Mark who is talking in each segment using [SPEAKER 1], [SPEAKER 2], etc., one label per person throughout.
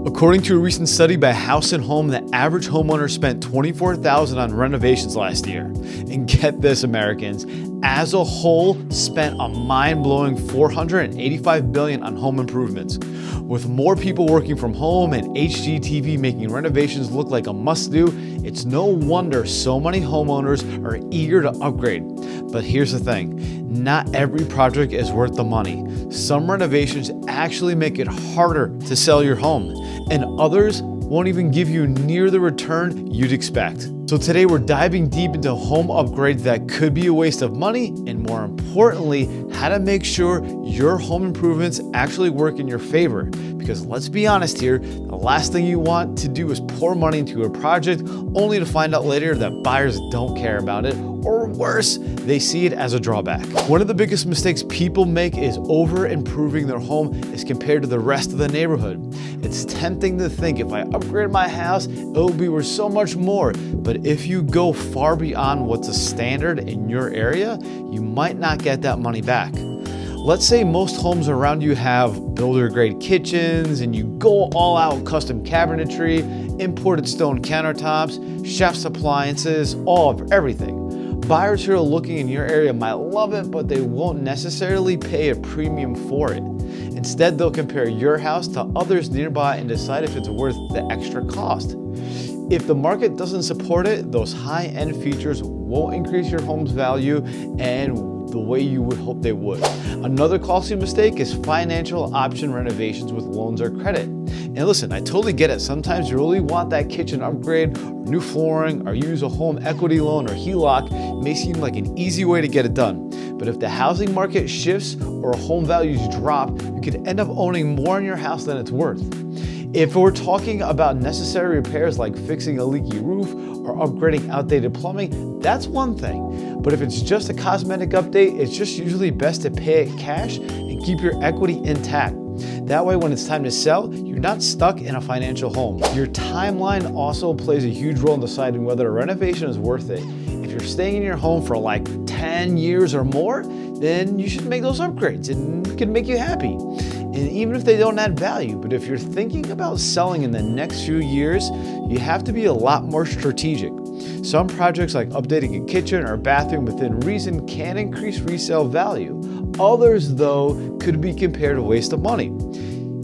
[SPEAKER 1] According to a recent study by House and Home, the average homeowner spent $24,000 on renovations last year. And get this, Americans, as a whole, spent a mind-blowing $485 billion on home improvements. With more people working from home and HGTV making renovations look like a must-do, it's no wonder so many homeowners are eager to upgrade. But here's the thing, not every project is worth the money. Some renovations actually make it harder to sell your home, and others won't even give you near the return you'd expect. So today we're diving deep into home upgrades that could be a waste of money, and more importantly, how to make sure your home improvements actually work in your favor. Because let's be honest here, the last thing you want to do is pour money into a project only to find out later that buyers don't care about it, or worse, they see it as a drawback. One of the biggest mistakes people make is over improving their home as compared to the rest of the neighborhood. It's tempting to think if I upgrade my house, it will be worth so much more. But if you go far beyond what's a standard in your area, you might not get that money back. Let's say most homes around you have builder-grade kitchens and you go all out custom cabinetry, imported stone countertops, chef's appliances, all of everything. Buyers who are looking in your area might love it, but they won't necessarily pay a premium for it. Instead, they'll compare your house to others nearby and decide if it's worth the extra cost. If the market doesn't support it, those high-end features won't increase your home's value and the way you would hope they would. Another costly mistake is financial option renovations with loans or credit. And listen, I totally get it. Sometimes you really want that kitchen upgrade, or new flooring, or use a home equity loan or HELOC. It may seem like an easy way to get it done. But if the housing market shifts or home values drop, you could end up owning more in your house than it's worth. If we're talking about necessary repairs like fixing a leaky roof or upgrading outdated plumbing, that's one thing. But if it's just a cosmetic update, it's just usually best to pay it cash and keep your equity intact. That way, when it's time to sell, you're not stuck in a financial home. Your timeline also plays a huge role in deciding whether a renovation is worth it. If you're staying in your home for like 10 years or more, then you should make those upgrades and it can make you happy. And even if they don't add value, but if you're thinking about selling in the next few years, you have to be a lot more strategic. Some projects like updating a kitchen or bathroom within reason can increase resale value. Others, though, could be compared a waste of money.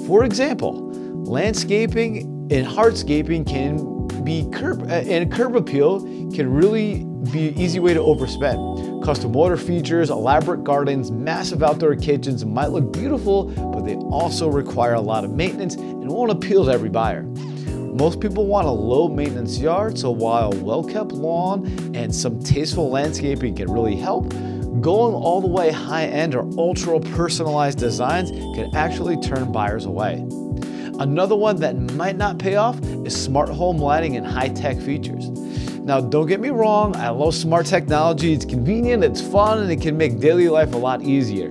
[SPEAKER 1] For example, landscaping and hardscaping can be curb appeal can really be an easy way to overspend. Custom water features, elaborate gardens, massive outdoor kitchens might look beautiful, but they also require a lot of maintenance and won't appeal to every buyer. Most people want a low-maintenance yard, so while a well-kept lawn and some tasteful landscaping can really help, going all the way high-end or ultra-personalized designs can actually turn buyers away. Another one that might not pay off is smart home lighting and high-tech features. Now, don't get me wrong, I love smart technology. It's convenient, it's fun, and it can make daily life a lot easier.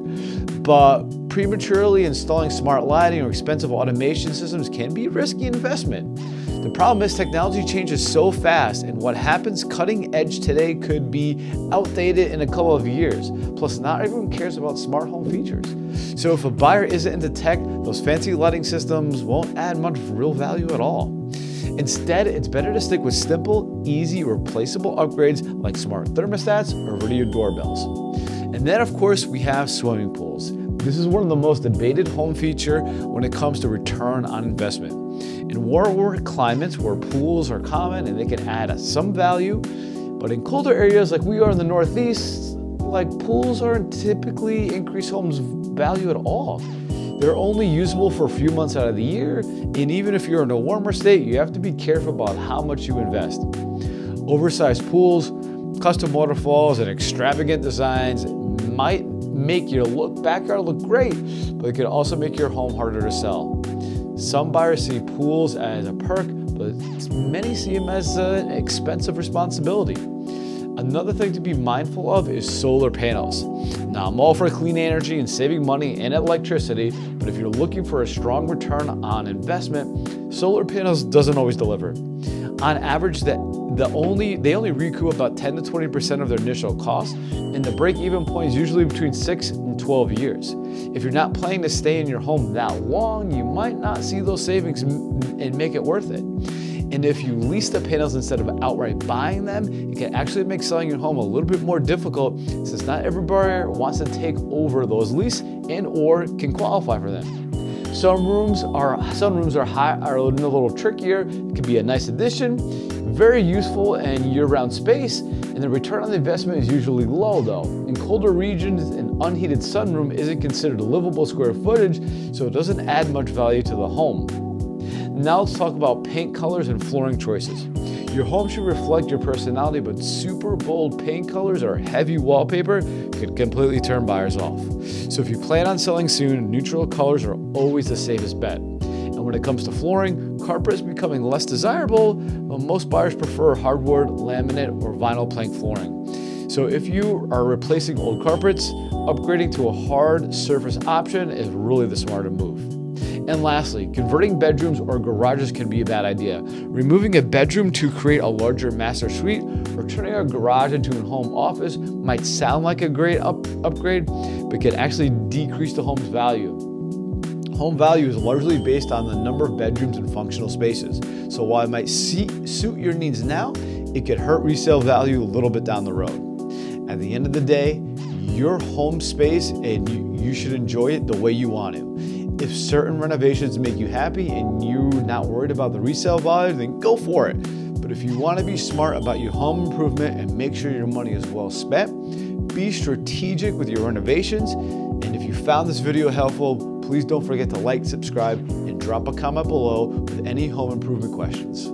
[SPEAKER 1] But prematurely installing smart lighting or expensive automation systems can be a risky investment. The problem is technology changes so fast, and what happens cutting edge today could be outdated in a couple of years. Plus, not everyone cares about smart home features. So if a buyer isn't into tech, those fancy lighting systems won't add much real value at all. Instead, it's better to stick with simple, easy, replaceable upgrades like smart thermostats or video doorbells. And then, of course, we have swimming pools. This is one of the most debated home feature when it comes to return on investment. In warmer climates where pools are common and they can add some value, but in colder areas like we are in the Northeast, like pools aren't typically increase homes' value at all. They're only usable for a few months out of the year, and even if you're in a warmer state, you have to be careful about how much you invest. Oversized pools, custom waterfalls, and extravagant designs might make your backyard look great, but it could also make your home harder to sell. Some buyers see pools as a perk, but many see them as an expensive responsibility. Another thing to be mindful of is solar panels. Now, I'm all for clean energy and saving money and electricity, but if you're looking for a strong return on investment, solar panels doesn't always deliver. On average, they only recoup about 10 to 20% of their initial cost, and the break-even point is usually between 6 and 12 years. If you're not planning to stay in your home that long, you might not see those savings and make it worth it. And if you lease the panels instead of outright buying them, it can actually make selling your home a little bit more difficult, since not every buyer wants to take over those leases and or can qualify for them. Sunrooms are a little trickier. It can be a nice addition, very useful and year-round space, and the return on the investment is usually low though. In colder regions, an unheated sunroom isn't considered livable square footage, so it doesn't add much value to the home. Now let's talk about paint colors and flooring choices. Your home should reflect your personality, but super bold paint colors or heavy wallpaper could completely turn buyers off. So if you plan on selling soon, neutral colors are always the safest bet. And when it comes to flooring, carpet is becoming less desirable, but most buyers prefer hardwood, laminate, or vinyl plank flooring. So if you are replacing old carpets, upgrading to a hard surface option is really the smarter move. And lastly, converting bedrooms or garages can be a bad idea. Removing a bedroom to create a larger master suite or turning a garage into a home office might sound like a great upgrade, but can actually decrease the home's value. Home value is largely based on the number of bedrooms and functional spaces. So while it might suit your needs now, it could hurt resale value a little bit down the road. At the end of the day, your home space, and you should enjoy it the way you want to. If certain renovations make you happy and you're not worried about the resale value, then go for it. But if you want to be smart about your home improvement and make sure your money is well spent, be strategic with your renovations. And if you found this video helpful, please don't forget to like, subscribe, and drop a comment below with any home improvement questions.